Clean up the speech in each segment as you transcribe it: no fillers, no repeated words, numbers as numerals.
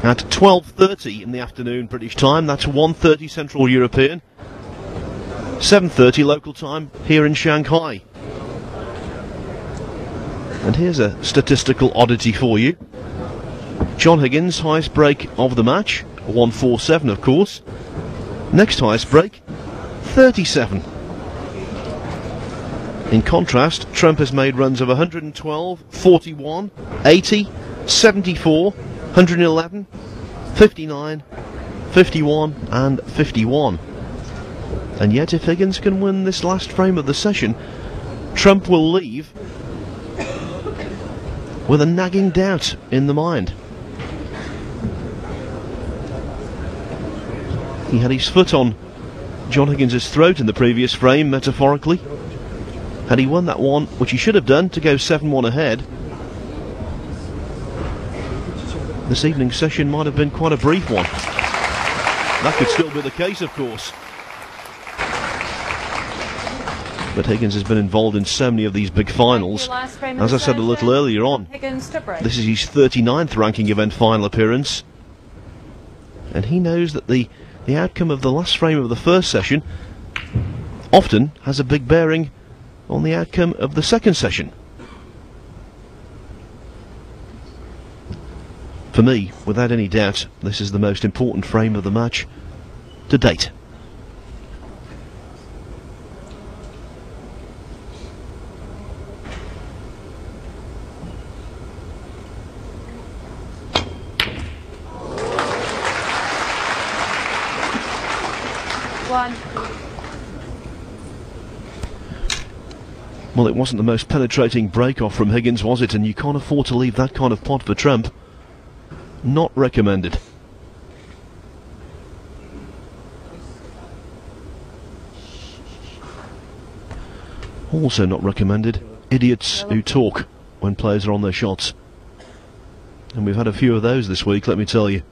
at 12:30 in the afternoon British time. That's 1:30 Central European, 7:30 local time here in Shanghai. And here's a statistical oddity for you. John Higgins, highest break of the match, 147 of course. Next highest break, 37. In contrast, Trump has made runs of 112, 41, 80, 74, 111, 59, 51 and 51. And yet if Higgins can win this last frame of the session, Trump will leave with a nagging doubt in the mind. He had his foot on John Higgins' throat in the previous frame, metaphorically. Had he won that one, which he should have done, to go 7-1 ahead, this evening's session might have been quite a brief one. That could still be the case, of course. But Higgins has been involved in so many of these big finals. As I said a little earlier on, this is his 39th ranking event final appearance. And he knows that the outcome of the last frame of the first session often has a big bearing on the outcome of the second session. For me, without any doubt, this is the most important frame of the match to date. Well, it wasn't the most penetrating break-off from Higgins, was it? And you can't afford to leave that kind of pot for Trump. Not recommended. Also not recommended, idiots who talk when players are on their shots. And we've had a few of those this week, let me tell you.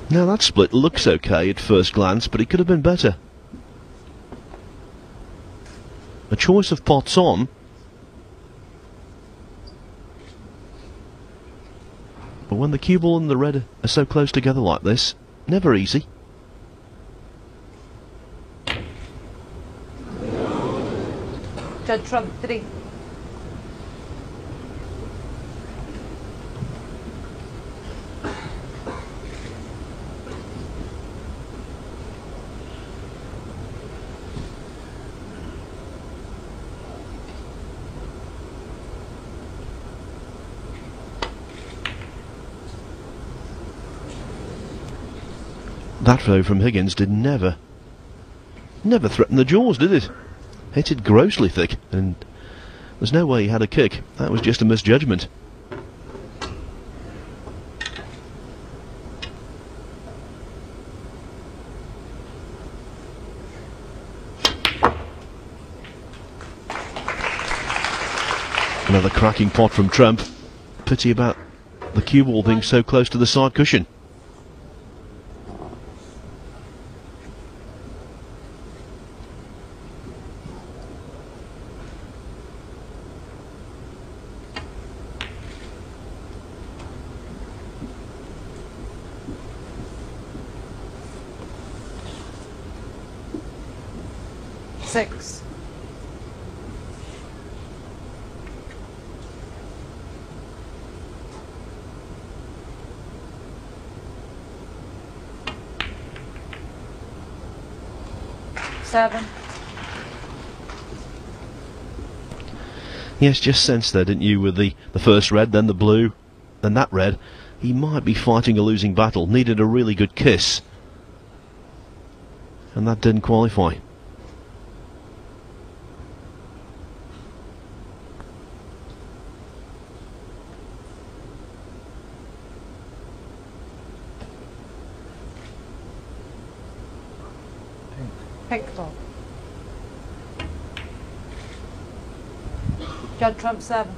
Now that split looks okay at first glance, but it could have been better. A choice of pots on, but when the cue ball and the red are so close together like this, never easy. Judd Trump 3. That throw from Higgins did never threaten the jaws, did it? Hit it grossly thick, and there's no way he had a kick. That was just a misjudgment. Another cracking pot from Trump. Pity about the cue ball being so close to the side cushion. Six. Seven. Yes, just sensed there, didn't you, with the first red, then the blue, then that red. He might be fighting a losing battle, needed a really good kiss. And that didn't qualify. Pink ball. Judd Trump 7.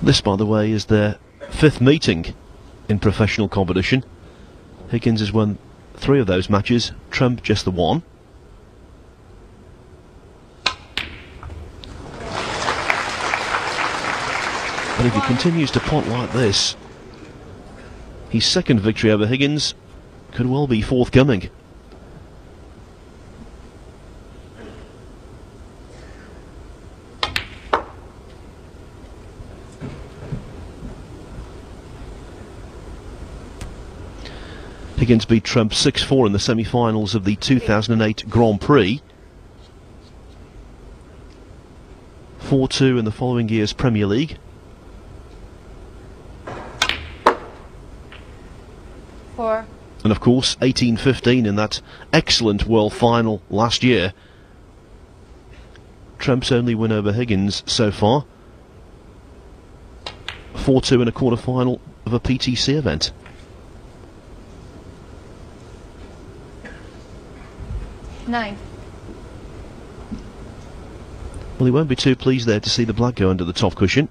This, by the way, is their 5th meeting in professional competition. Higgins has won 3 of those matches, Trump just the 1. And if he continues to pot like this, his 2nd victory over Higgins could well be forthcoming. Higgins beat Trump 6-4 in the semi-finals of the 2008 Grand Prix. 4-2 in the following year's Premier League. 4. And of course 18-15 in that excellent World Final last year. Trump's only win over Higgins so far. 4-2 in a quarter-final of a PTC event. Nine. Well, he won't be too pleased there to see the black go under the top cushion.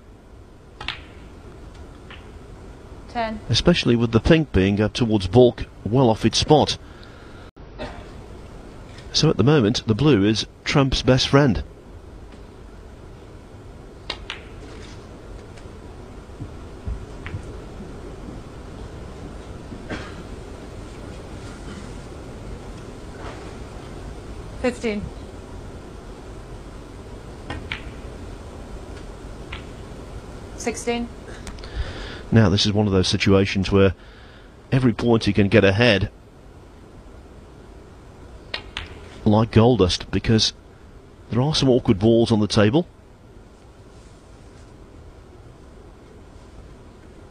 10. Especially with the pink being up towards baulk, well off its spot. So at the moment, the blue is Trump's best friend. $15. 16. Now this is one of those situations where every point he can get ahead, like gold dust, because there are some awkward balls on the table.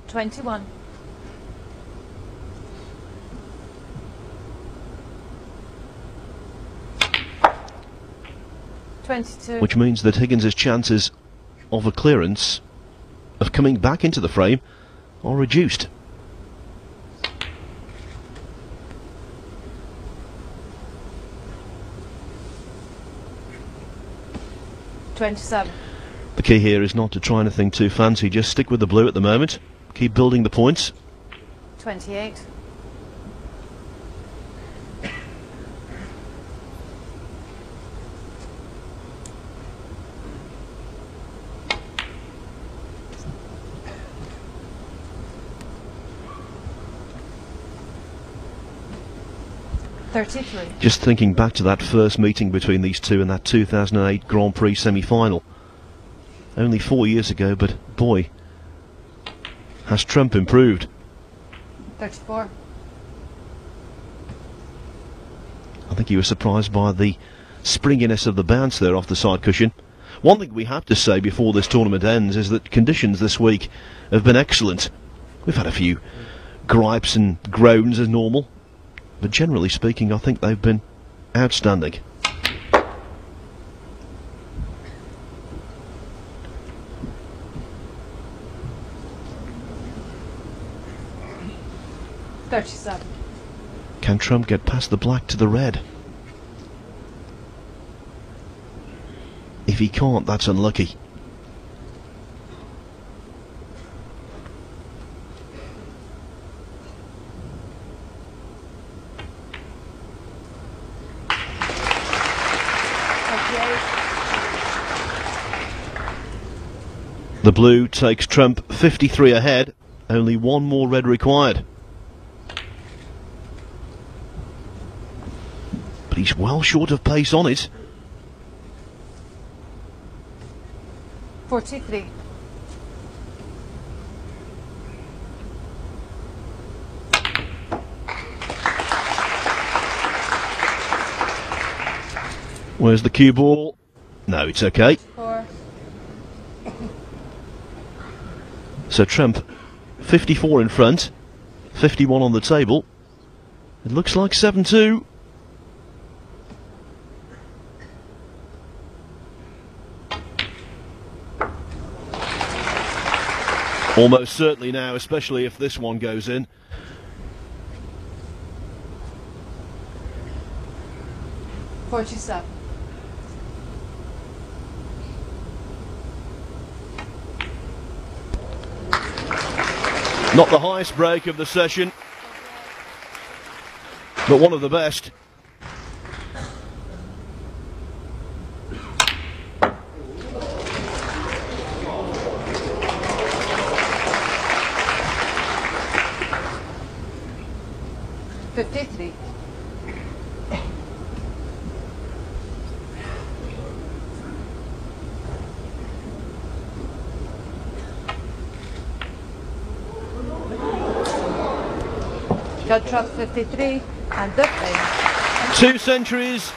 21. 22. Which means that Higgins' chances of a clearance, of coming back into the frame, are reduced. $27. The key here is not to try anything too fancy, just stick with the blue at the moment, keep building the points. 28. 33. Just thinking back to that first meeting between these two in that 2008 Grand Prix semi-final. Only 4 years ago, but boy, has Trump improved. 34. I think he was surprised by the springiness of the bounce there off the side cushion. One thing we have to say before this tournament ends is that conditions this week have been excellent. We've had a few gripes and groans as normal, but generally speaking I think they've been outstanding. $37. Can Trump get past the black to the red? If he can't, that's unlucky. The blue takes Trump 53 ahead, only one more red required. But he's well short of pace on it. 43. Where's the cue ball? No, it's okay. 4. So Trump, 54 in front, 51 on the table. It looks like 7-2. Almost certainly now, especially if this one goes in. $47. Not the highest break of the session, but one of the best. Judd Trump 53 and the thing. 2 centuries,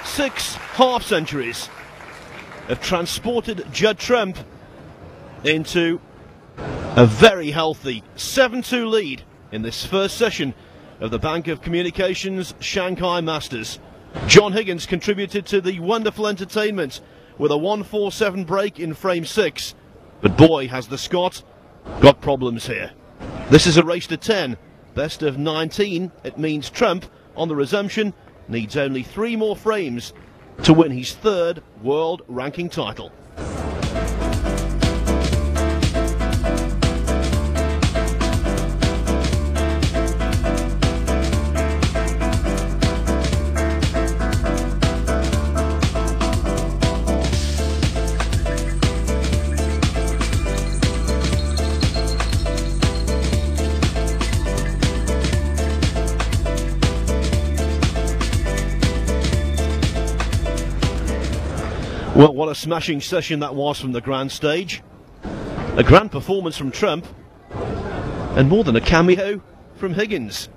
6 half centuries have transported Judd Trump into a very healthy 7-2 lead in this first session of the Bank of Communications Shanghai Masters. John Higgins contributed to the wonderful entertainment with a 1-4-7 break in frame 6, but boy has the Scot got problems here. This is a race to 10. Best of 19, it means Trump, on the resumption, needs only 3 more frames to win his 3rd world ranking title. Well, what a smashing session that was from the grand stage. A grand performance from Trump, and more than a cameo from Higgins.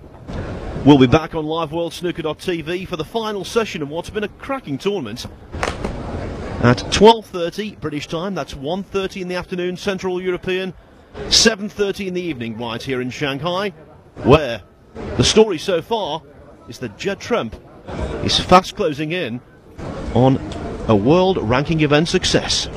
We'll be back on LiveWorldSnooker.tv for the final session of what's been a cracking tournament at 12:30 British time. That's 1:30 in the afternoon Central European, 7:30 in the evening right here in Shanghai, where the story so far is that Judd Trump is fast closing in on a world ranking event success.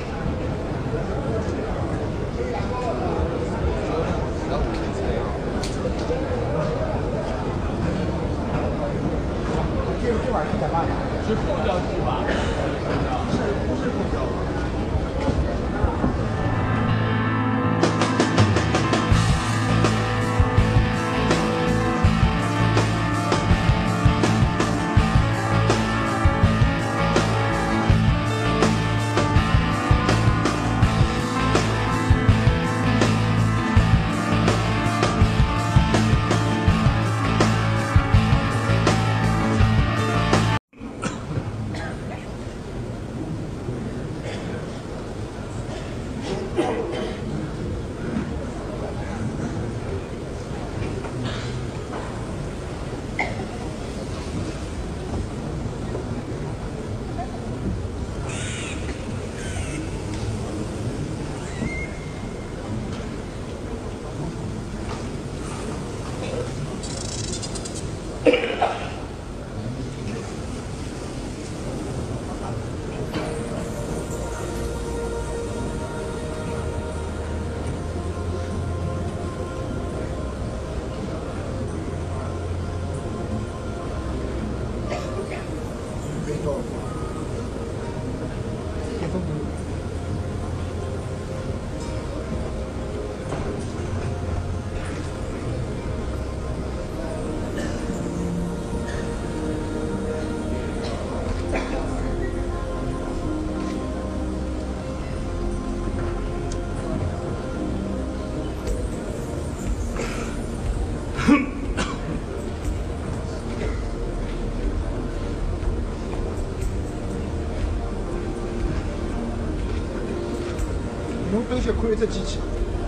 侬冰雪看一只机器，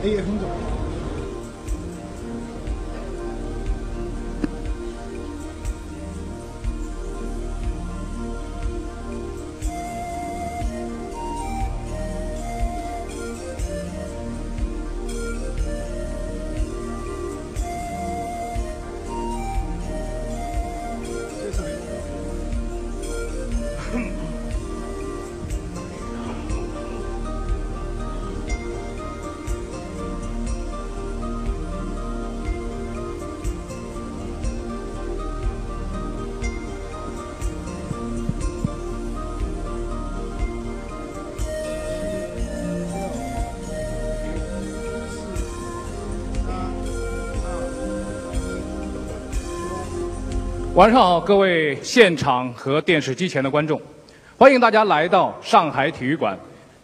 还有1分钟。晚上好，各位现场和电视机前的观众，欢迎大家来到上海体育馆，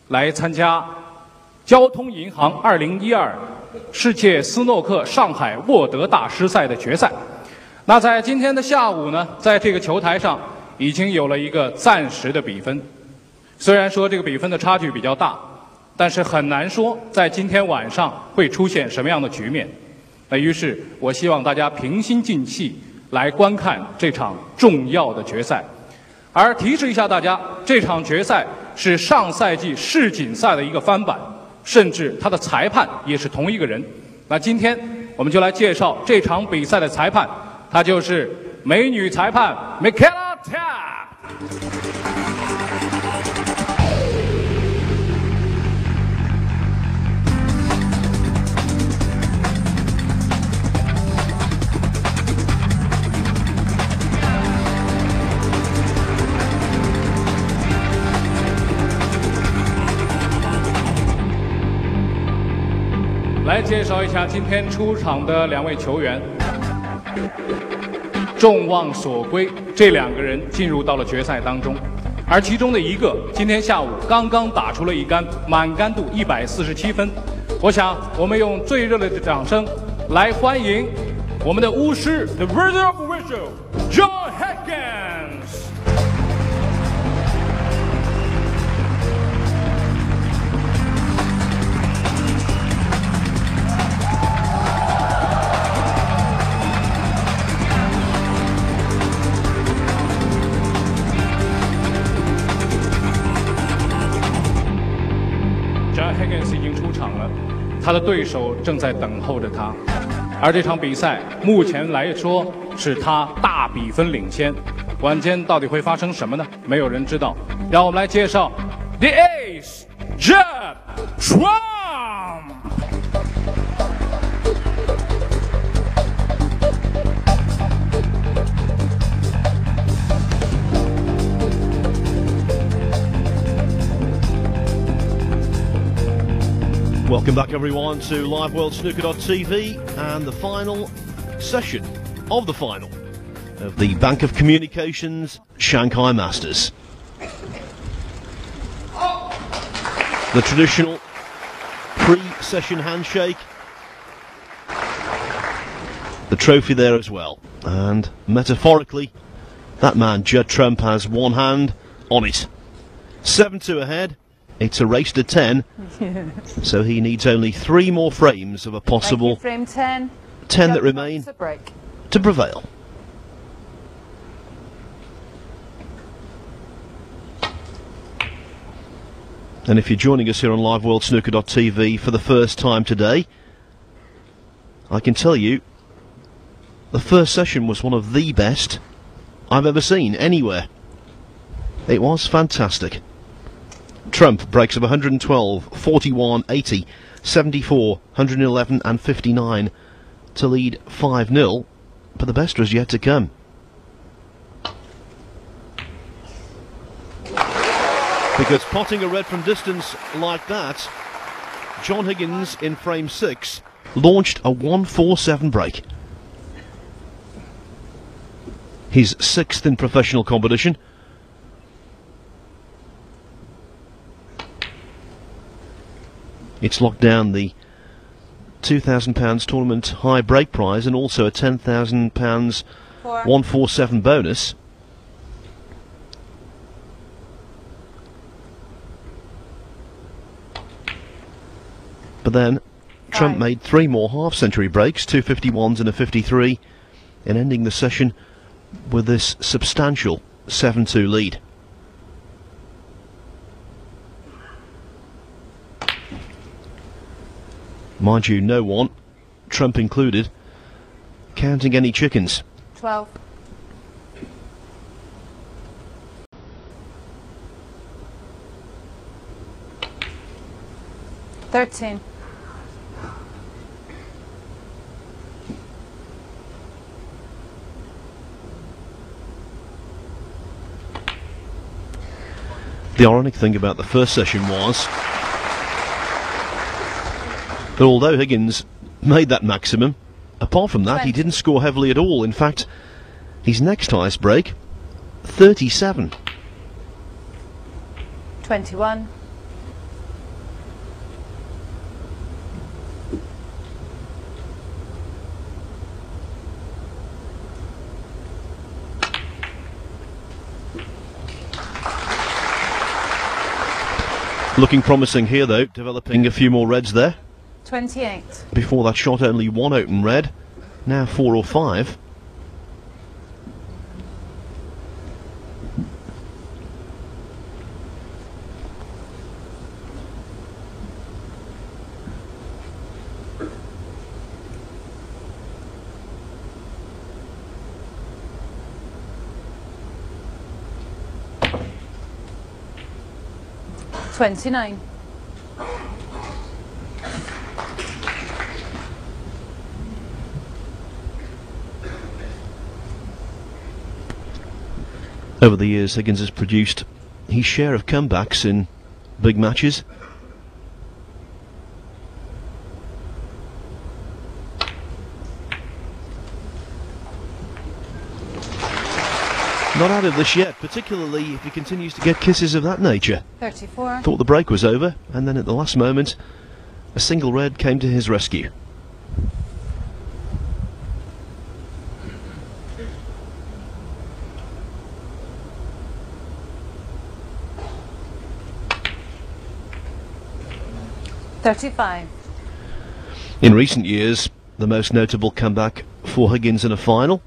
来参加交通银行2012世界斯诺克上海沃德大师赛的决赛。那在今天的下午呢，在这个球台上已经有了一个暂时的比分。虽然说这个比分的差距比较大，但是很难说在今天晚上会出现什么样的局面。那于是我希望大家平心静气来观看这场重要的决赛。而提示一下大家，这场决赛是上赛季世锦赛的一个翻版，甚至他的裁判也是同一个人。那今天我们就来介绍这场比赛的裁判，她就是美女裁判 Michaela Tat。来介绍一下今天出场的2位球员。众望所归，这2个人进入到了决赛当中，而其中的一个今天下午刚刚打出了一杆满杆度147分。我想我们用最热烈的掌声来欢迎我们的巫师 The Virgin of Whistle John Higgins。John Higgins 已经出场了，他的对手正在等候着他，而这场比赛目前来说是他大比分领先。晚间到底会发生什么呢？没有人知道。让我们来介绍 The Ace Judd Trump。Welcome back everyone to LiveWorldSnooker.tv and the final session of the final of the Bank of Communications Shanghai Masters. The traditional pre-session handshake, the trophy there as well, and metaphorically that man Judd Trump has one hand on it. 7-2 ahead. It's a race to 10, so he needs only 3 more frames of a possible frame 10 that remain to prevail. And if you're joining us here on LiveWorldSnooker.tv for the first time today, I can tell you the first session was one of the best I've ever seen anywhere. It was fantastic. Trump breaks of 112, 41, 80, 74, 111 and 59 to lead 5-0, but the best was yet to come. Because potting a red from distance like that, John Higgins in frame 6 launched a 147 break. His 6th in professional competition. It's locked down the £2,000 tournament high break prize and also a £10,000 147 bonus. But then Trump made 3 more half-century breaks, 2 51s and a 53, in ending the session with this substantial 7-2 lead. Mind you, no one, Trump included, counting any chickens. 12. $13. The ironic thing about the first session was that although Higgins made that maximum, apart from that, he didn't score heavily at all. In fact, His next highest break, 37. 21. Looking promising here though, developing a few more reds there. 28. Before that shot only one open red, now 4 or 5. $29. Over the years, Higgins has produced his share of comebacks in big matches. Not out of this yet, particularly if he continues to get kisses of that nature. 34. Thought the break was over, and then at the last moment, a single red came to his rescue. $35. In recent years, the most notable comeback for Higgins in a final,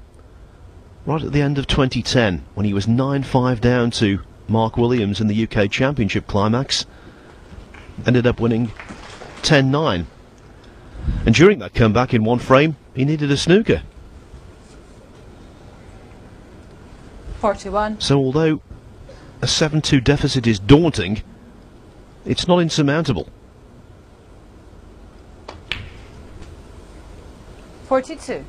right at the end of 2010, when he was 9-5 down to Mark Williams in the UK Championship climax, ended up winning 10-9. And during that comeback in one frame, he needed a snooker. 41. So although a 7-2 deficit is daunting, it's not insurmountable. 42.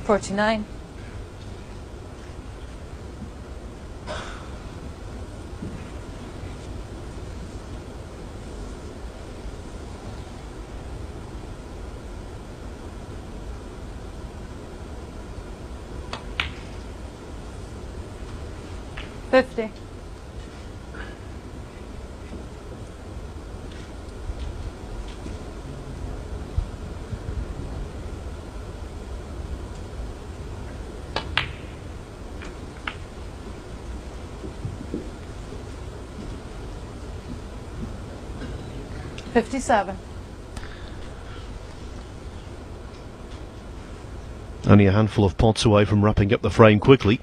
$49. $50. $57. Only a handful of pots away from wrapping up the frame quickly.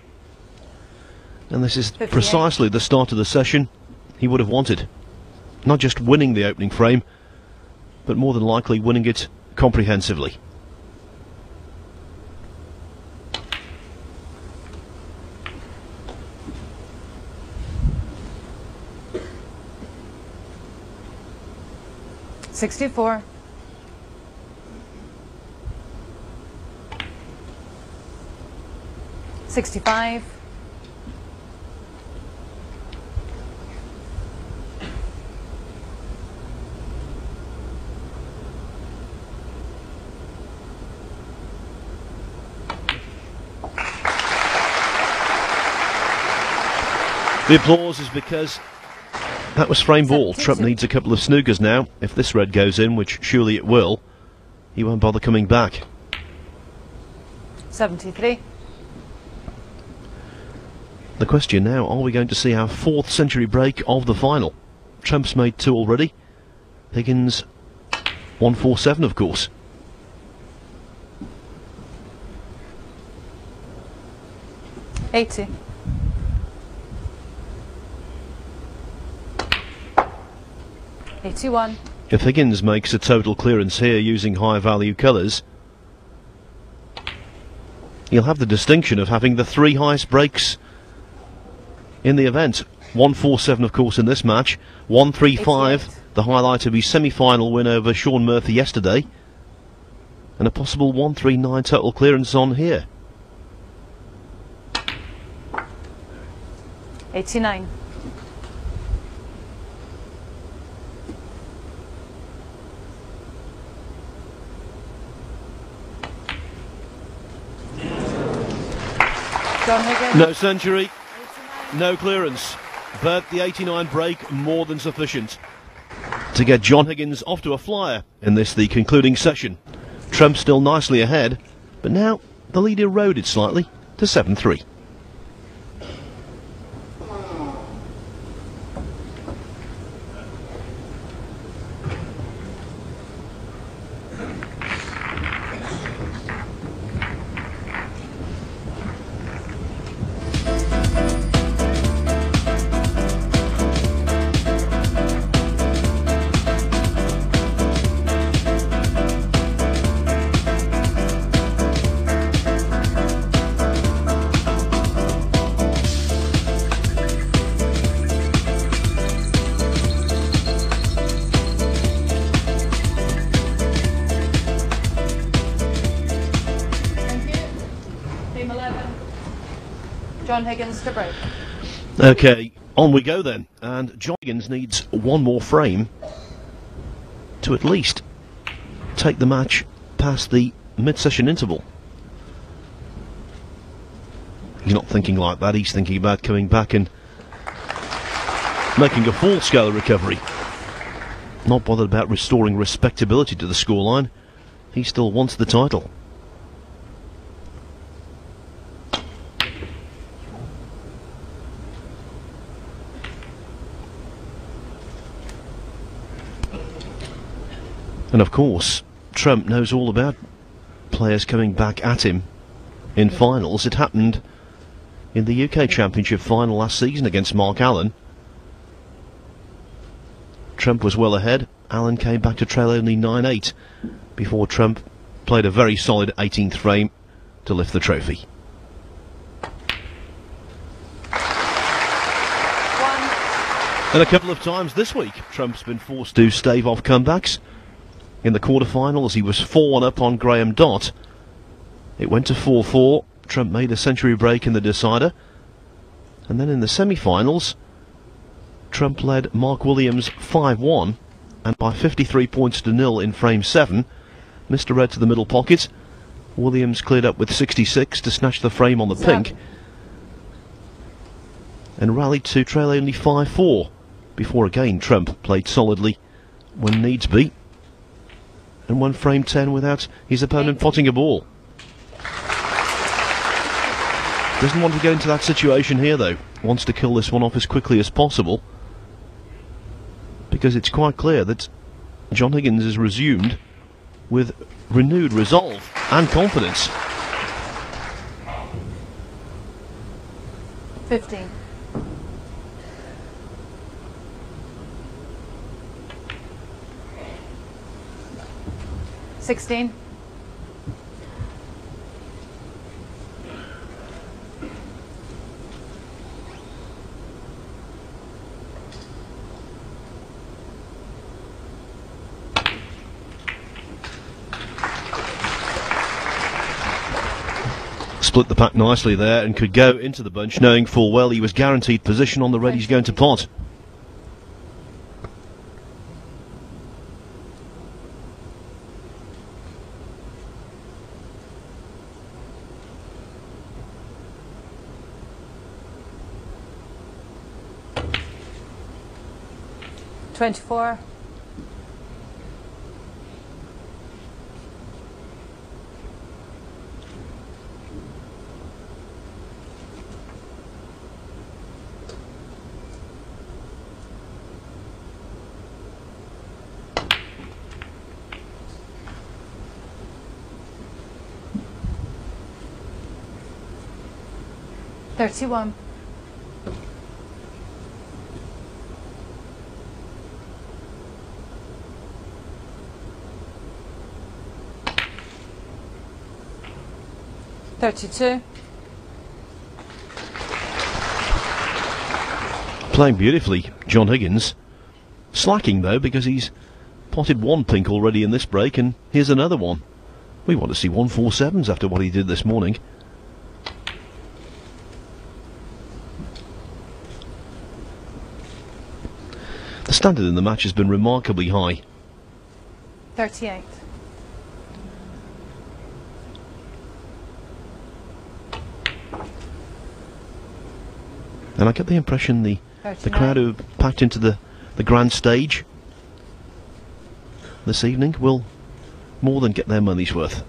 And this is 58. precisely the start of the session he would have wanted. Not just winning the opening frame, but more than likely winning it comprehensively. $64. $65. The applause is because that was frame ball. 72. Trump needs a couple of snookers now. If this red goes in, which surely it will, he won't bother coming back. 73. The question now, are we going to see our 4th century break of the final? Trump's made 2 already. Higgins 147, of course. $80. $81. If Higgins makes a total clearance here using high value colours, he'll have the distinction of having the 3 highest breaks in the event. 147 of course in this match, 135 the highlight of his semi-final win over Sean Murphy yesterday, and a possible 139 total clearance on here. 89. John Higgins. No century, no clearance, but the 89 break more than sufficient to get John Higgins off to a flyer in this, the concluding session. Trump still nicely ahead, but now the lead eroded slightly to 7-3. John Higgins to break. Okay, on we go then, and John Higgins needs one more frame to at least take the match past the mid-session interval. He's not thinking like that, he's thinking about coming back and making a full-scale recovery. Not bothered about restoring respectability to the scoreline, he still wants the title. And of course, Trump knows all about players coming back at him in finals. It happened in the UK Championship final last season against Mark Allen. Trump was well ahead. Allen came back to trail only 9-8 before Trump played a very solid 18th frame to lift the trophy. And a couple of times this week, Trump's been forced to stave off comebacks. In the quarterfinals, he was 4-1 up on Graham Dott. It went to 4-4. Trump made a century break in the decider. And then in the semi-finals, Trump led Mark Williams 5-1, and by 53 points to nil in frame 7, Mr. Red to the middle pocket. Williams cleared up with 66 to snatch the frame on the pink, and rallied to trail only 5-4, before again Trump played solidly when needs be, and won frame 10 without his opponent potting a ball. Doesn't want to get into that situation here though, wants to kill this one off as quickly as possible, because it's quite clear that John Higgins has resumed with renewed resolve and confidence. 15. $16. Split the pack nicely there and could go into the bunch knowing full well he was guaranteed position on the red he's going to pot. $24. $31. $32. Playing beautifully, John Higgins. Slacking though, because he's potted one pink already in this break, and here's another one. We want to see 147s after what he did this morning. The standard in the match has been remarkably high. 38. And I get the impression the crowd who packed into the grand stage this evening will more than get their money's worth.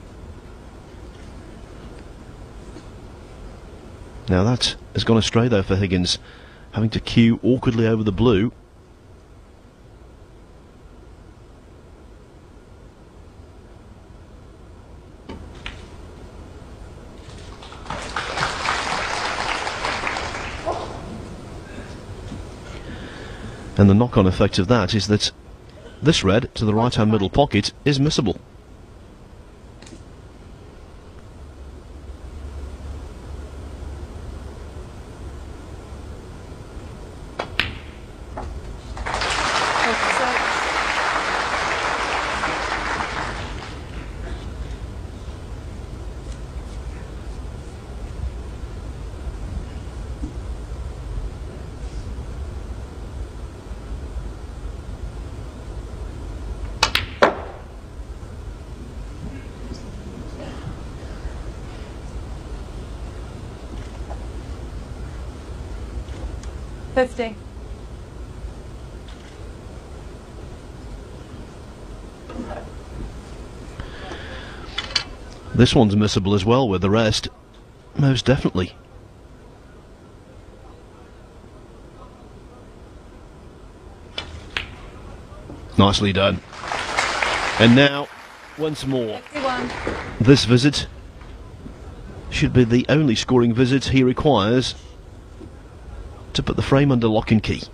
Now that has gone astray though for Higgins, having to cue awkwardly over the blue. And the knock-on effect of that is that this red to the right-hand middle pocket is missable. This one's missable as well with the rest, most definitely. Nicely done. And now, once more, 51. This visit should be the only scoring visit he requires to put the frame under lock and key.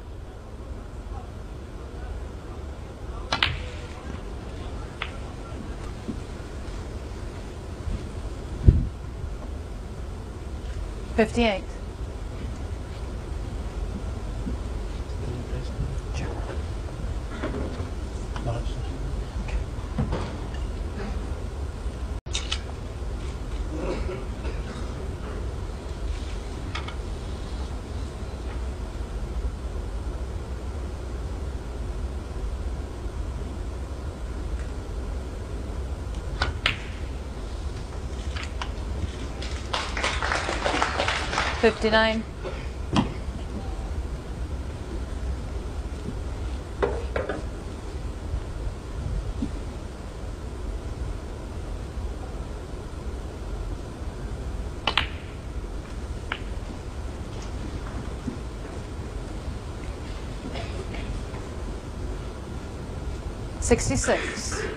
$58. $59. $66.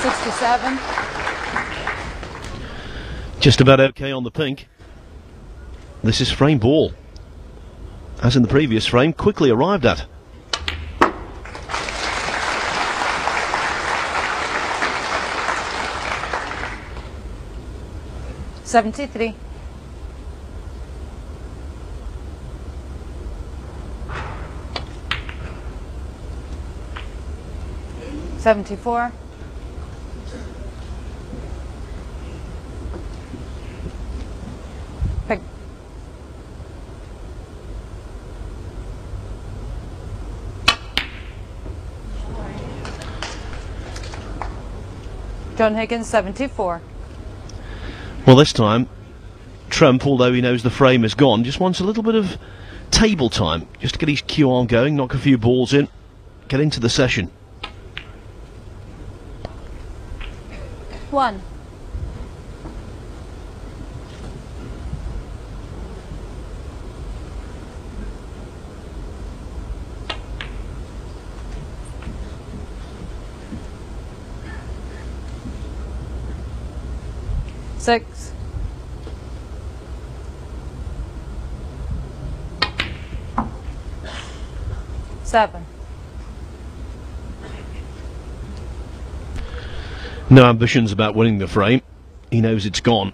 $67. Just about okay on the pink. This is frame ball. As in the previous frame, quickly arrived at. $73. $74. Pick. John Higgins, 74. Well, this time, Trump, although he knows the frame is gone, just wants a little bit of table time, just to get his cue arm going, knock a few balls in, get into the session. 1. Six. Seven. No ambitions about winning the frame. He knows it's gone.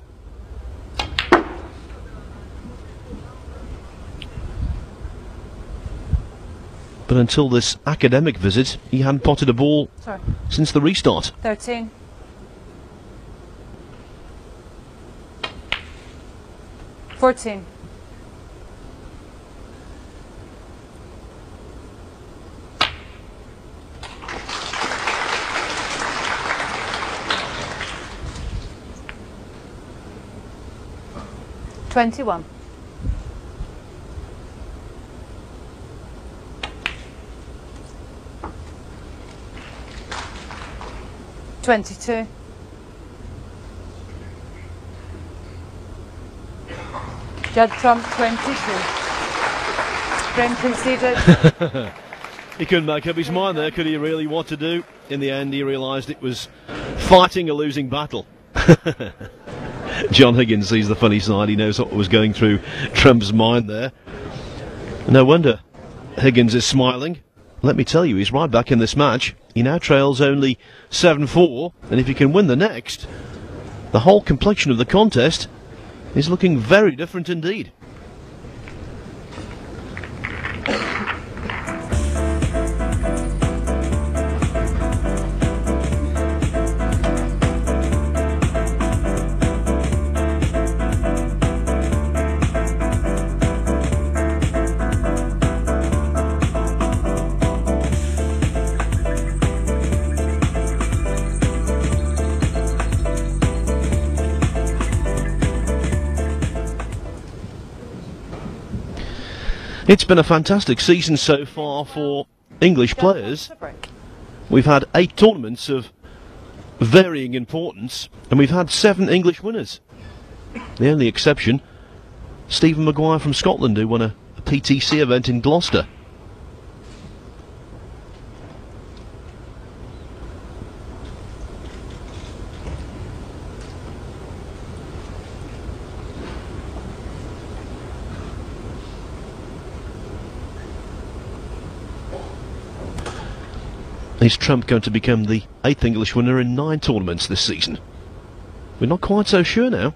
But until this academic visit, he hadn't potted a ball since the restart. 13. 14. 21. 22. Judd Trump 22. Frame conceded. He couldn't make up his mind there, could he really, what to do? In the end, he realised it was fighting a losing battle. John Higgins sees the funny side. He knows what was going through Trump's mind there. No wonder Higgins is smiling. Let me tell you, he's right back in this match. He now trails only 7-4, and if he can win the next, the whole complexion of the contest is looking very different indeed. It's been a fantastic season so far for English players. We've had 8 tournaments of varying importance, and we've had 7 English winners. The only exception, Stephen Maguire from Scotland, who won a PTC event in Gloucester. Is Trump going to become the 8th English winner in 9 tournaments this season? We're not quite so sure now.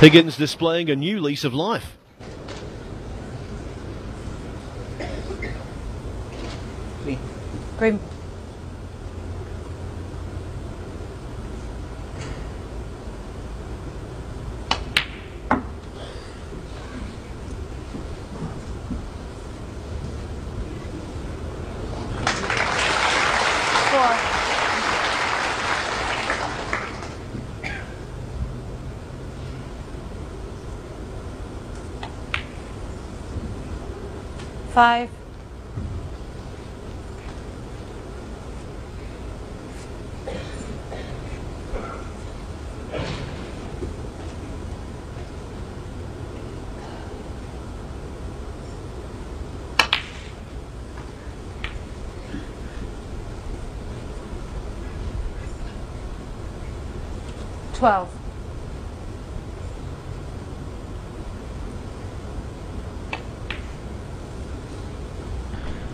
Higgins displaying a new lease of life. Green. Five. 12.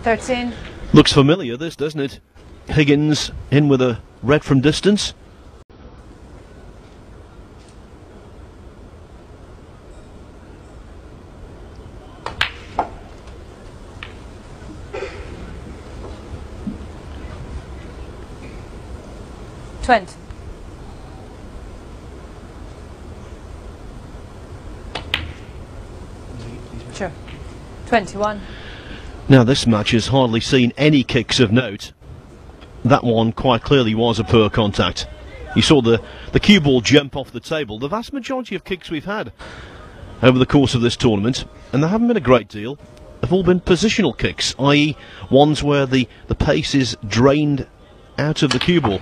13. Looks familiar, this, doesn't it? Higgins in with a red from distance. Twenty. Sure. 21. Now this match has hardly seen any kicks of note. That one quite clearly was a poor contact. You saw the cue ball jump off the table. The vast majority of kicks we've had over the course of this tournament, and there haven't been a great deal, have all been positional kicks, i.e. ones where the pace is drained out of the cue ball.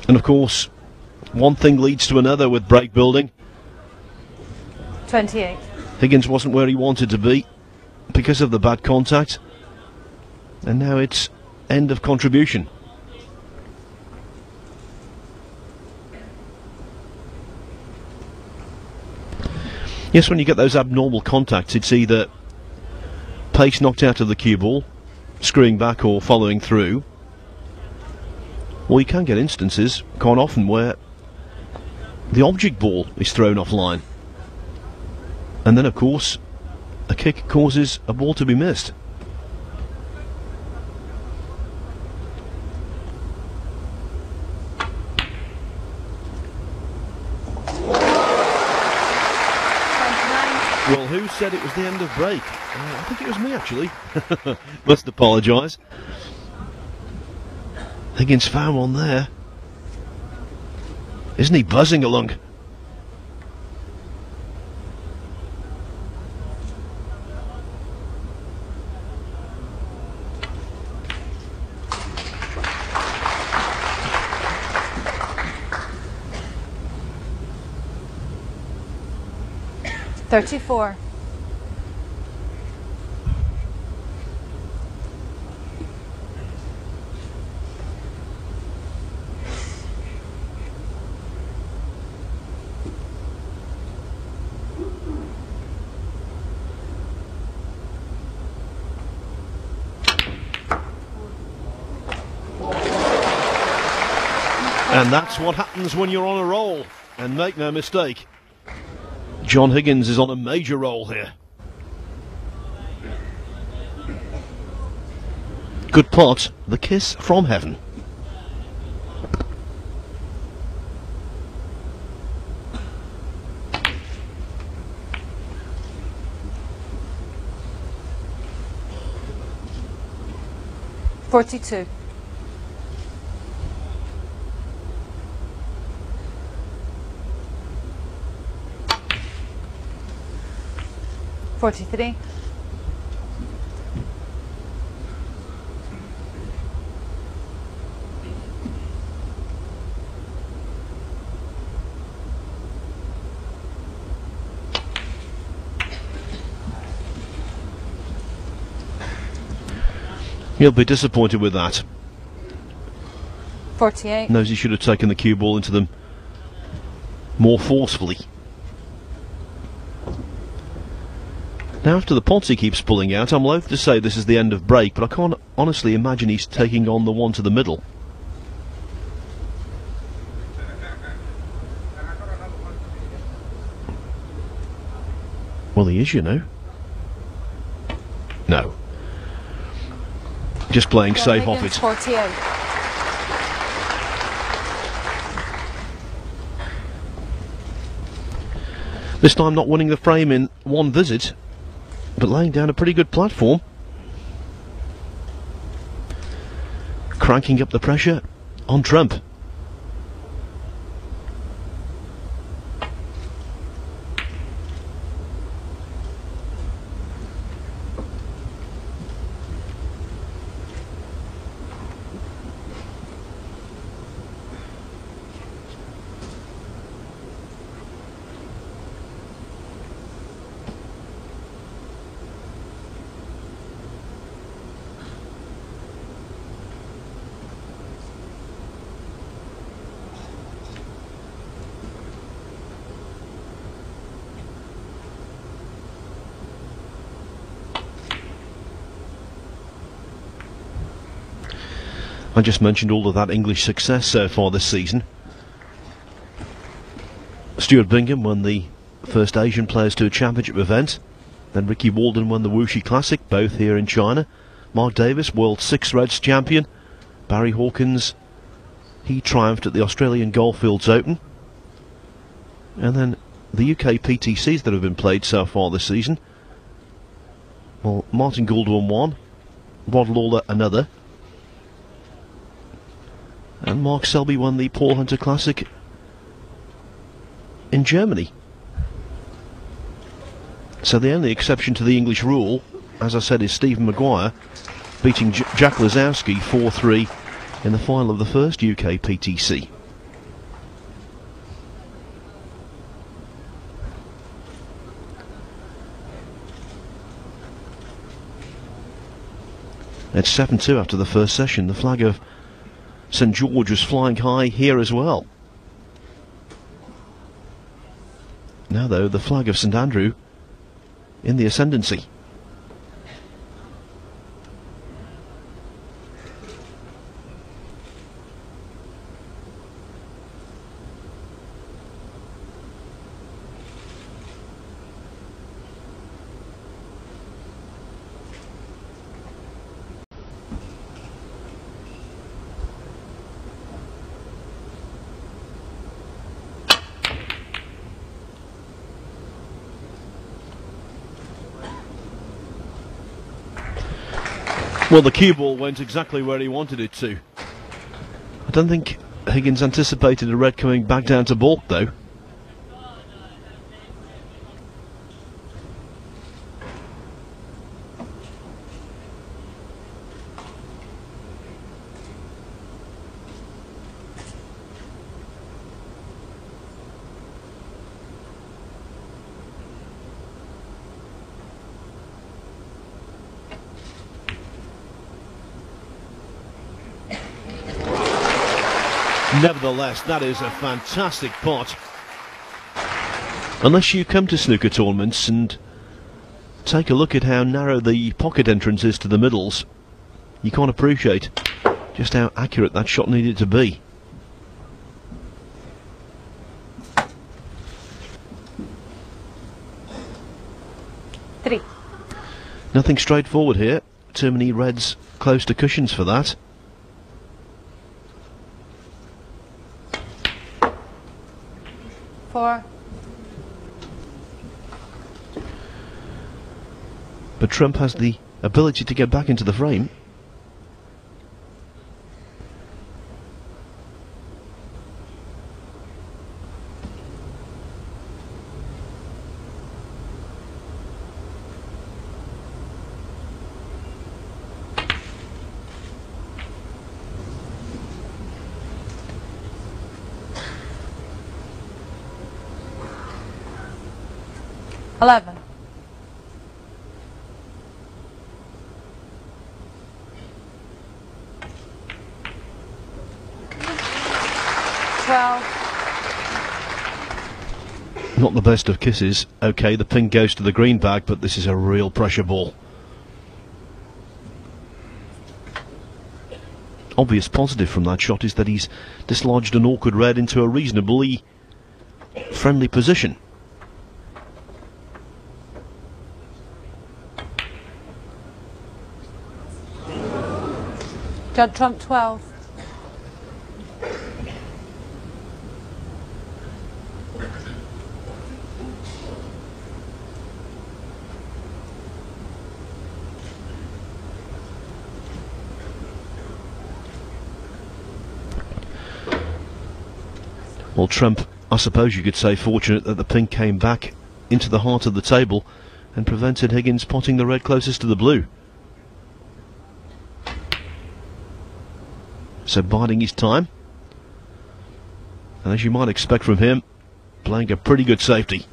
And of course, one thing leads to another with break building. 28. Higgins wasn't where he wanted to be because of the bad contact, and now it's end of contribution. Yes, when you get those abnormal contacts, it's either pace knocked out of the cue ball, screwing back or following through, Well, you can get instances quite often where the object ball is thrown offline, and then of course a kick causes a ball to be missed. Well, who said it was the end of break? I think it was me, actually. Must apologise. Higgins found one there. Isn't he buzzing along? $34. And that's what happens when you're on a roll. And make no mistake, John Higgins is on a major roll here. Good pot, the kiss from heaven. $42. 43. He'll be disappointed with that. 48. Knows he should have taken the cue ball into them more forcefully. Now, after the pots he keeps pulling out, I'm loath to say this is the end of break, but I can't honestly imagine he's taking on the one to the middle. Well, he is, you know. No. Just playing safe off it. 48. This time not winning the frame in one visit, but laying down a pretty good platform. Cranking up the pressure on Trump. I just mentioned all of that English success so far this season. Stuart Bingham won the first Asian Players Tour Championship event. Then Ricky Walden won the Wuxi Classic, both here in China. Mark Davis, World Six Reds champion. Barry Hawkins, he triumphed at the Australian Goldfields Open. And then the UK PTCs that have been played so far this season. Well, Martin Gould won one, Rod Lawler another. And Mark Selby won the Paul Hunter Classic in Germany. So the only exception to the English rule, as I said, is Stephen Maguire beating Jack Lazowski 4-3 in the final of the first UK PTC. It's 7-2 after the first session. The flag of St George was flying high here as well. Now though, the flag of St Andrew in the ascendancy. Well, the cue ball went exactly where he wanted it to. I don't think Higgins anticipated a red coming back down to baulk, though. Nevertheless, that is a fantastic pot. Unless you come to snooker tournaments and take a look at how narrow the pocket entrance is to the middles, you can't appreciate just how accurate that shot needed to be. Three. Nothing straightforward here. Too many reds close to cushions for that. Four. But Trump has the ability to get back into the frame. Eleven. 12. Not the best of kisses. Okay, the pin goes to the green bag, but this is a real pressure ball. Obvious positive from that shot is that he's dislodged an awkward red into a reasonably friendly position. Judd Trump 12. Well, Trump, I suppose you could say, fortunate that the pin came back into the heart of the table and prevented Higgins potting the red closest to the blue. So biding his time, and as you might expect from him, playing a pretty good safety.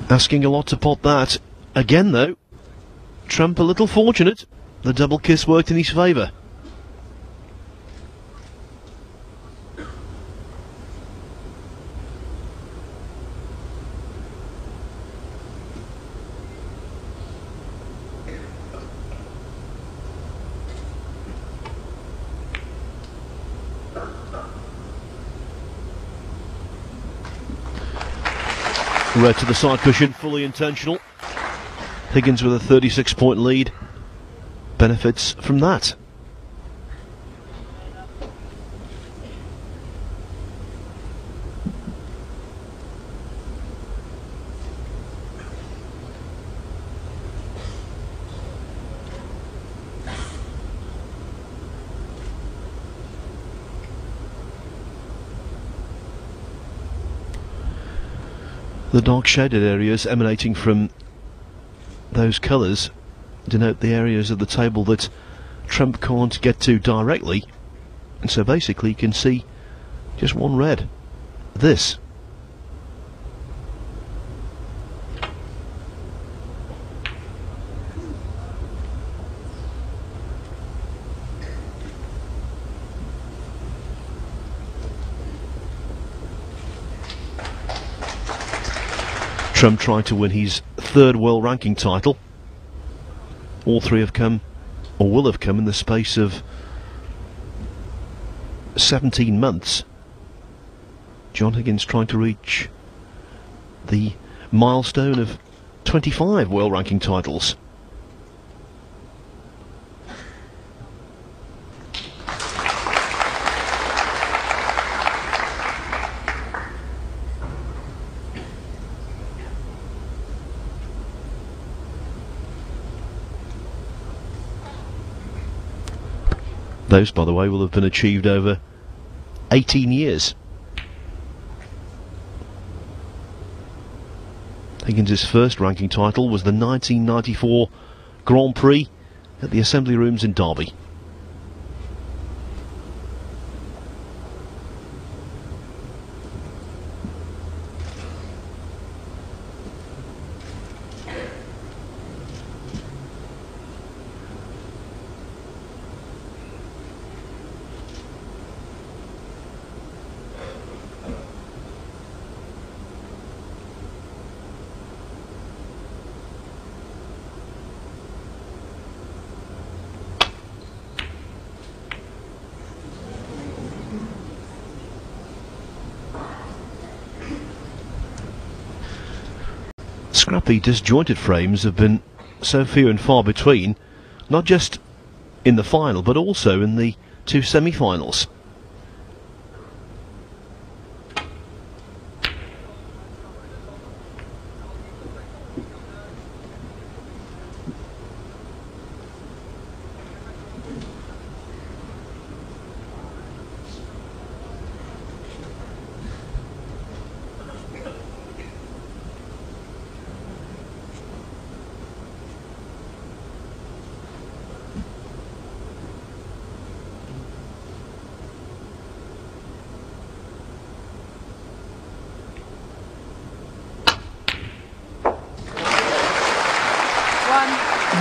Asking a lot to pot that. Again though, Trump a little fortunate. The double kiss worked in his favour. Red to the side cushion, fully intentional. Higgins with a 36-point lead benefits from that. The dark shaded areas emanating from those colours denote the areas of the table that Trump can't get to directly, and so basically you can see just one red. This. Trump tried to win his third world ranking title. All three have come, or will have come, in the space of 17 months. John Higgins trying to reach the milestone of 25 world ranking titles. Those, by the way, will have been achieved over 18 years. Higgins' first ranking title was the 1994 Grand Prix at the Assembly Rooms in Derby. Scrappy, disjointed frames have been so few and far between, not just in the final but also in the two semi-finals.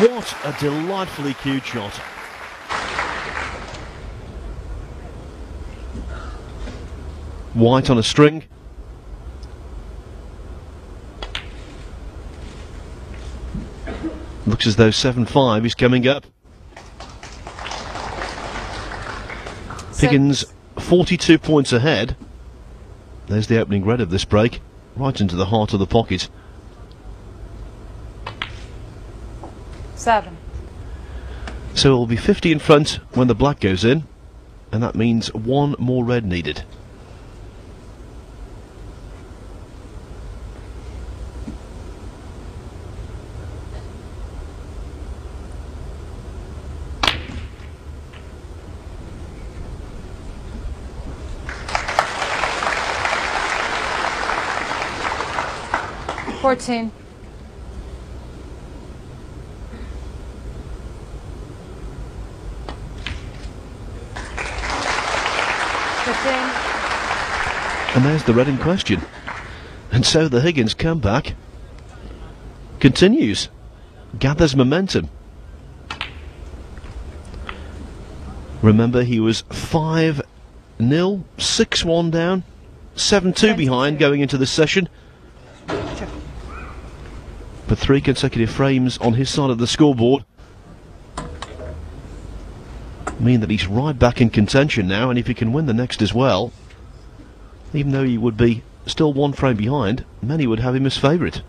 What a delightfully cued shot. White on a string. Looks as though 7-5 is coming up. Higgins 42 points ahead. There's the opening red of this break, right into the heart of the pocket. 7. So it'll be 50 in front when the black goes in, and that means one more red needed. $14. 15. And there's the red in question. And so the Higgins comeback continues, gathers momentum. Remember, he was 5-0, 6-1 down, 7-2 behind going into this session. But 3 consecutive frames on his side of the scoreboard mean that he's right back in contention now, and if he can win the next as well, even though he would be still 1 frame behind, many would have him as favourite.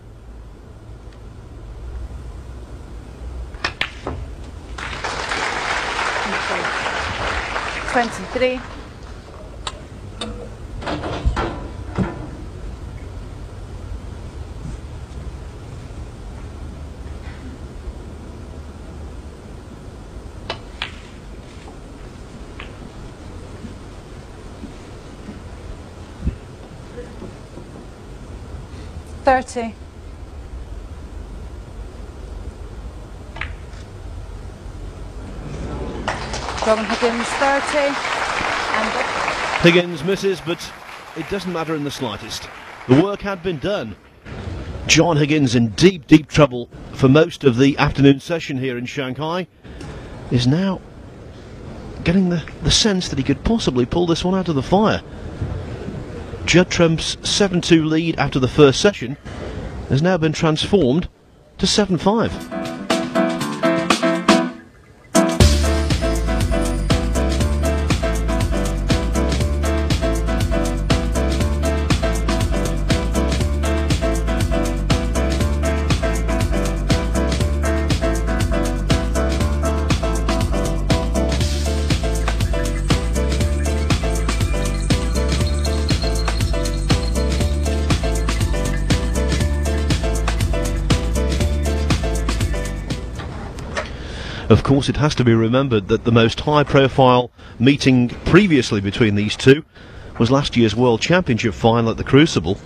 $23. 30. John Higgins 30. And Higgins misses, but it doesn't matter in the slightest. The work had been done. John Higgins, in deep, deep trouble for most of the afternoon session here in Shanghai, is now getting the sense that he could possibly pull this one out of the fire. Judd Trump's 7-2 lead after the first session has now been transformed to 7-5. Of course, it has to be remembered that the most high-profile meeting previously between these two was last year's World Championship final at the Crucible.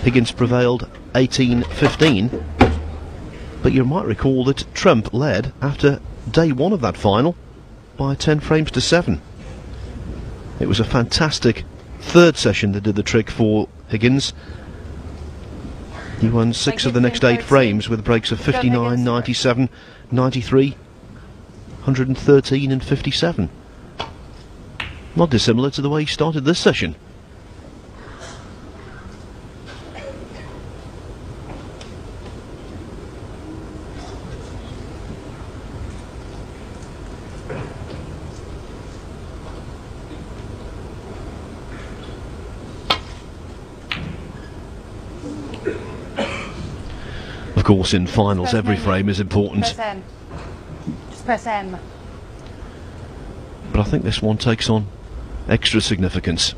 Higgins prevailed 18-15, but you might recall that Trump led after day one of that final by 10 frames to 7. It was a fantastic third session that did the trick for Higgins. He won 6 of the next 8 frames with breaks of 59, 97, 93, 113 and 57. Not dissimilar to the way he started this session. Of course, in finals, every frame is important. Press M. Just press M. But I think this one takes on extra significance.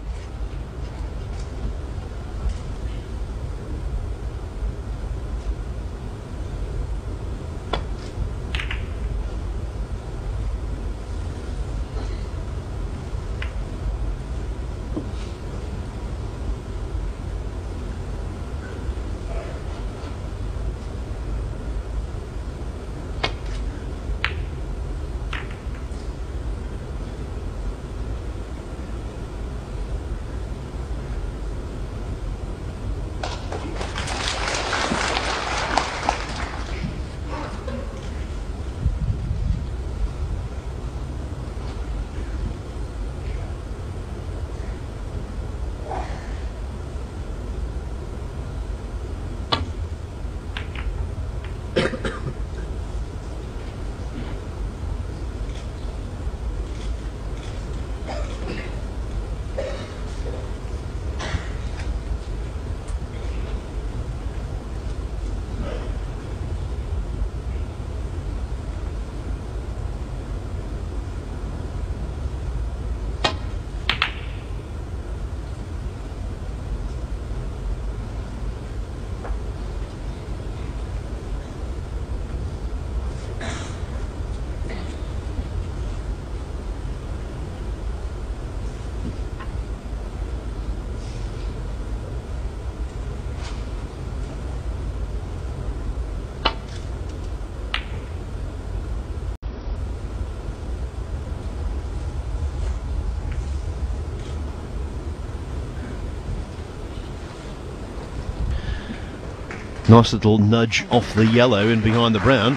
Nice little nudge off the yellow in behind the brown.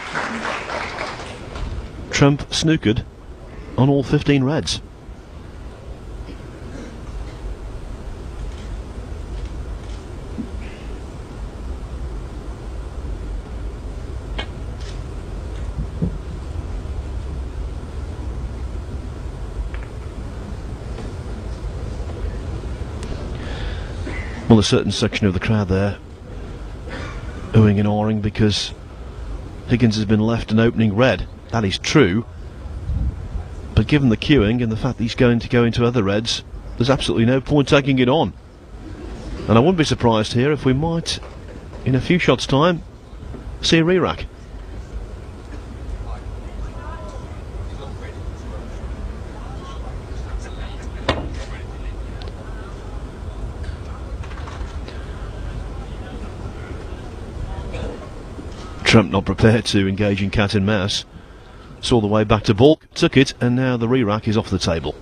Trump snookered on all 15 reds. Well, a certain section of the crowd there oohing and awing because Higgins has been left an opening red. That is true, but given the queuing and the fact that he's going to go into other reds, there's absolutely no point taking it on. And I wouldn't be surprised here if we might, in a few shots' time, see a re-rack. Trump not prepared to engage in cat and mouse. Saw the way back to balk, took it, and now the re-rack is off the table.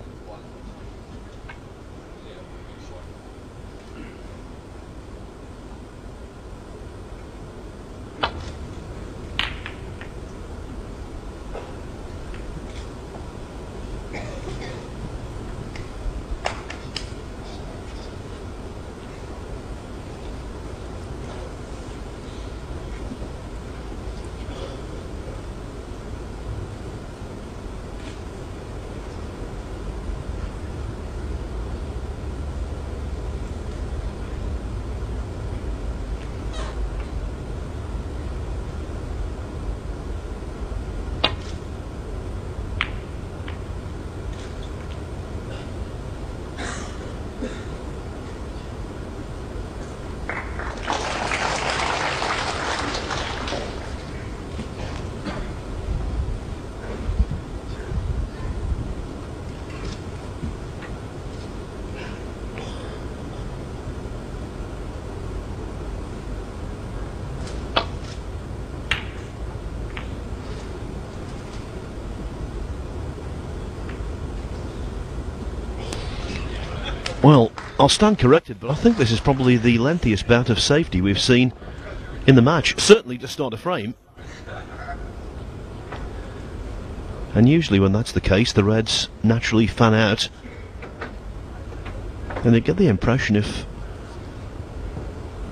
Well, I'll stand corrected, but I think this is probably the lengthiest bout of safety we've seen in the match, certainly to start a frame. And usually when that's the case, the Reds naturally fan out. And I get the impression if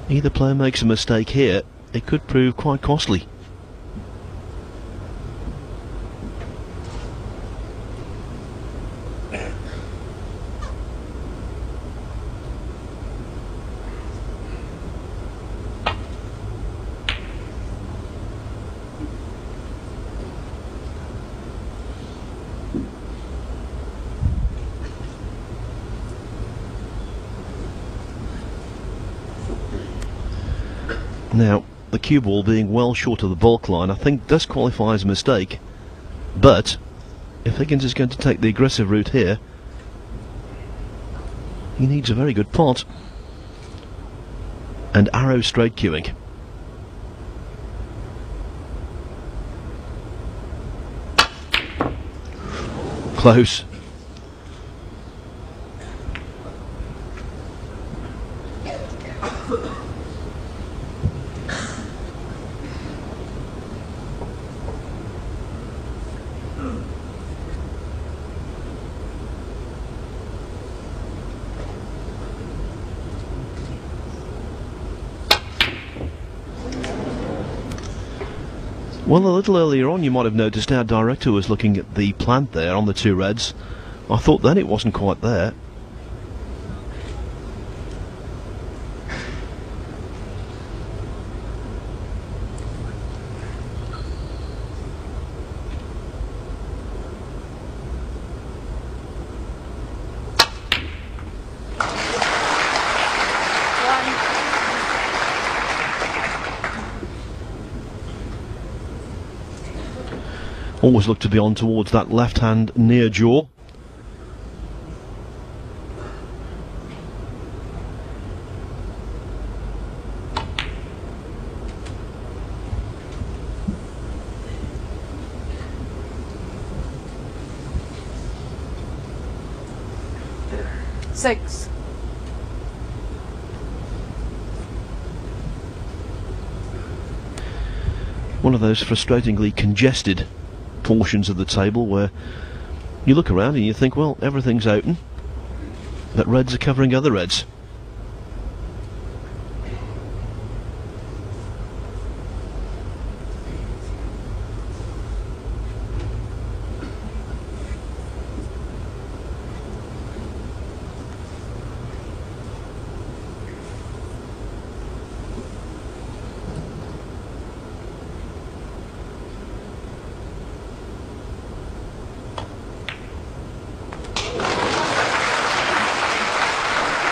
either player makes a mistake here, it could prove quite costly. Now, the cue ball being well short of the bulk line, I think does qualify as a mistake. But if Higgins is going to take the aggressive route here, he needs a very good pot. And arrow straight cueing. Close. Well, a little earlier on you might have noticed our director was looking at the plant there on the two Reds. I thought then it wasn't quite there. Always look to be on towards that left hand near jaw. Six. One of those frustratingly congested portions of the table where you look around and you think, well, everything's open, but Reds are covering other Reds.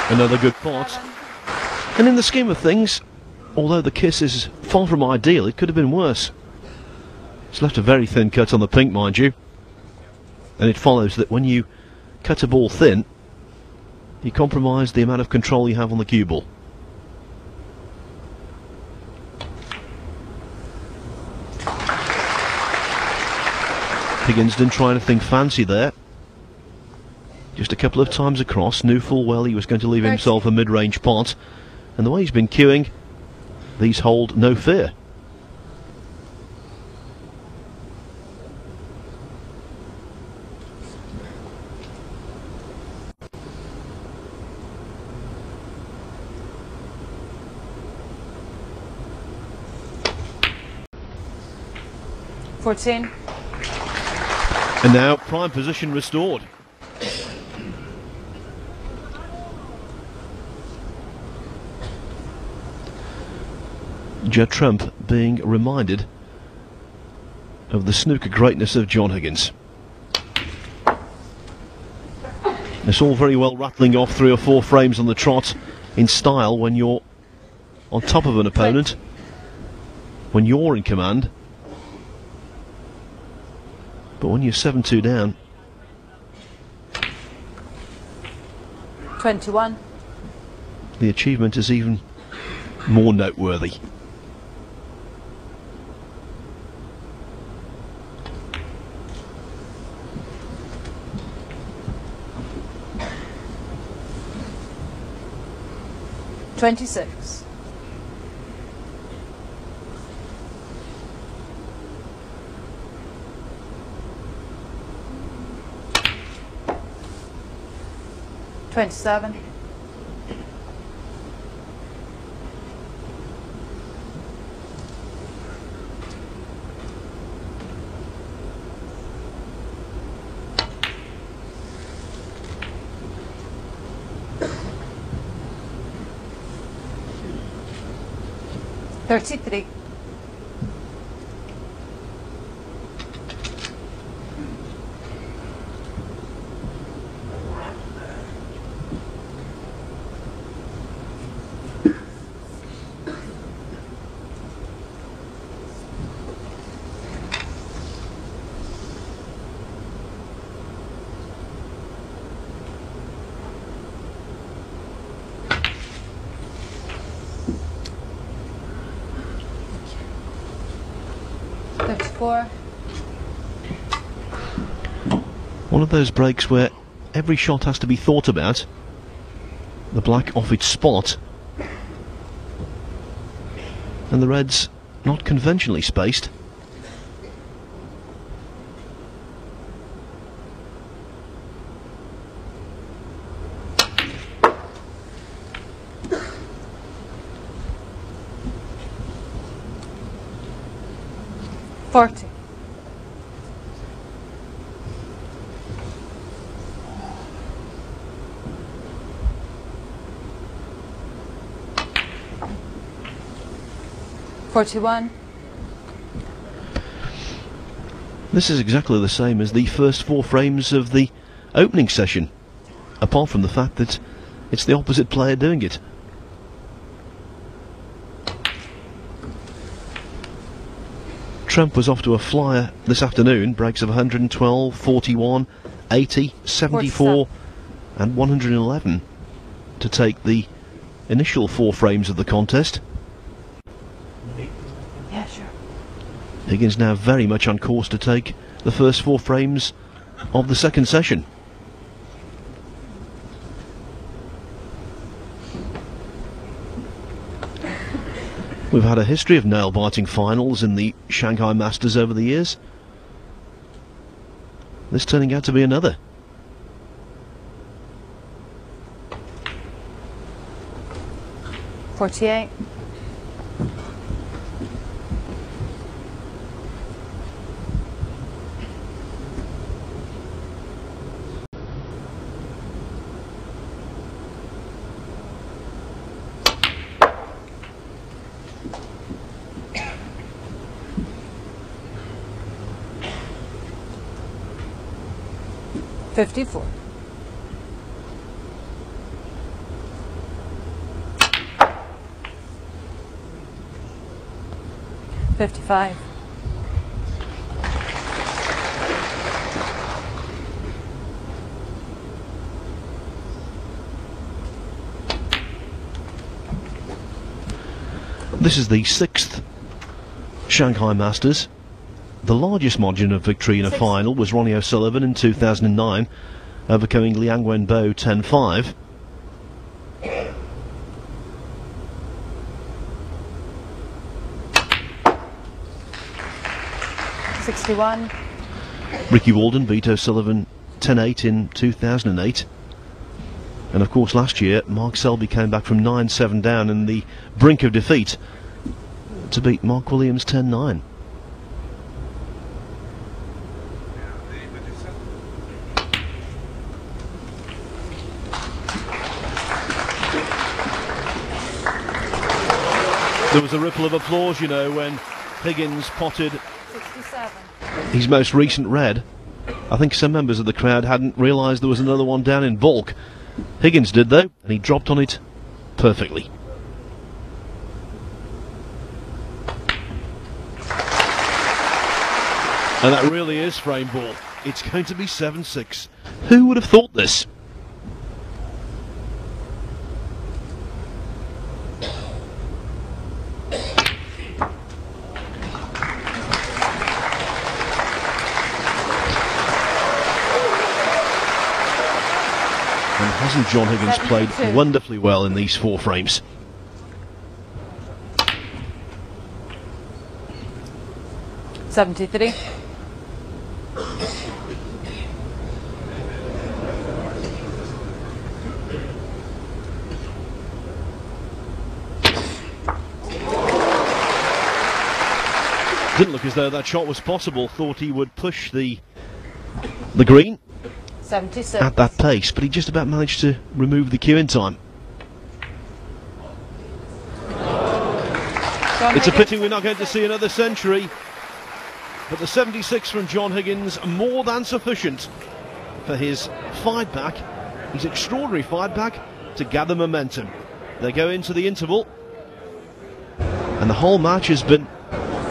Another good pot. And in the scheme of things, although the kiss is far from ideal, it could have been worse. It's left a very thin cut on the pink, mind you. And it follows that when you cut a ball thin, you compromise the amount of control you have on the cue ball. Higgins didn't try anything fancy there. Just a couple of times across, knew full well he was going to leave himself a mid-range pot, and the way he's been cueing, these hold no fear. $14. And now prime position restored. Judd Trump being reminded of the snooker greatness of John Higgins. It's all very well rattling off 3 or 4 frames on the trot in style when you're on top of an opponent, when you're in command, but when you're 7-2 down, 21. the achievement is even more noteworthy. 26. $27. $33. One of those breaks where every shot has to be thought about. The black off its spot, and the red's not conventionally spaced. $40. $41. This is exactly the same as the first 4 frames of the opening session, apart from the fact that it's the opposite player doing it. Trump was off to a flyer this afternoon, breaks of 112, 41, 80, 74 and 111 to take the initial 4 frames of the contest. Yeah, sure. Higgins now very much on course to take the first 4 frames of the second session. We've had a history of nail-biting finals in the Shanghai Masters over the years. This turning out to be another. $48. $54. $55. This is the 6th Shanghai Masters. The largest margin of victory in a final was Ronnie O'Sullivan in 2009, overcoming Liang Wenbo 10-5. $61. Ricky Walden beat O'Sullivan 10-8 in 2008. And of course last year Mark Selby came back from 9-7 down in the brink of defeat to beat Mark Williams 10-9. There was a ripple of applause, you know, when Higgins potted 67. his most recent red. I think some members of the crowd hadn't realised there was another one down in bulk. Higgins did though, and he dropped on it perfectly. And that really is frame ball. It's going to be 7-6. Who would have thought this? And hasn't John Higgins played wonderfully well in these 4 frames? 73. Didn't look as though that shot was possible. Thought he would push the green 76. at that pace, but he just about managed to remove the cue in time. John It's a Higgins. pity we're not going to see another century, but the 76 from John Higgins, more than sufficient for his fight back, his extraordinary fight back, to gather momentum. They go into the interval, and the whole match has been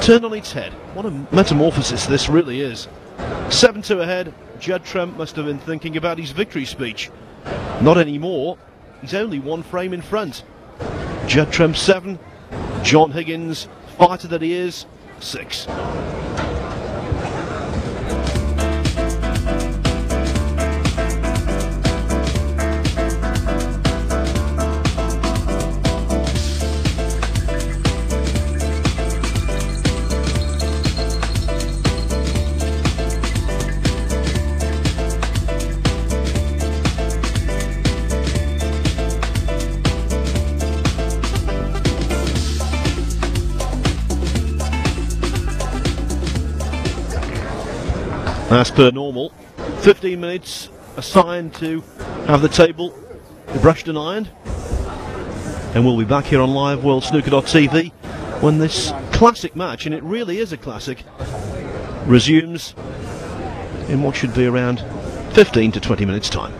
turned on its head. What a metamorphosis this really is. 7-2 ahead. Judd Trump must have been thinking about his victory speech. Not anymore. He's only one frame in front. Judd Trump 7, John Higgins, fighter that he is, 6. As per normal, 15 minutes assigned to have the table brushed and ironed, and we'll be back here on Live World Snooker.tv when this classic match, and it really is a classic, resumes in what should be around 15 to 20 minutes time.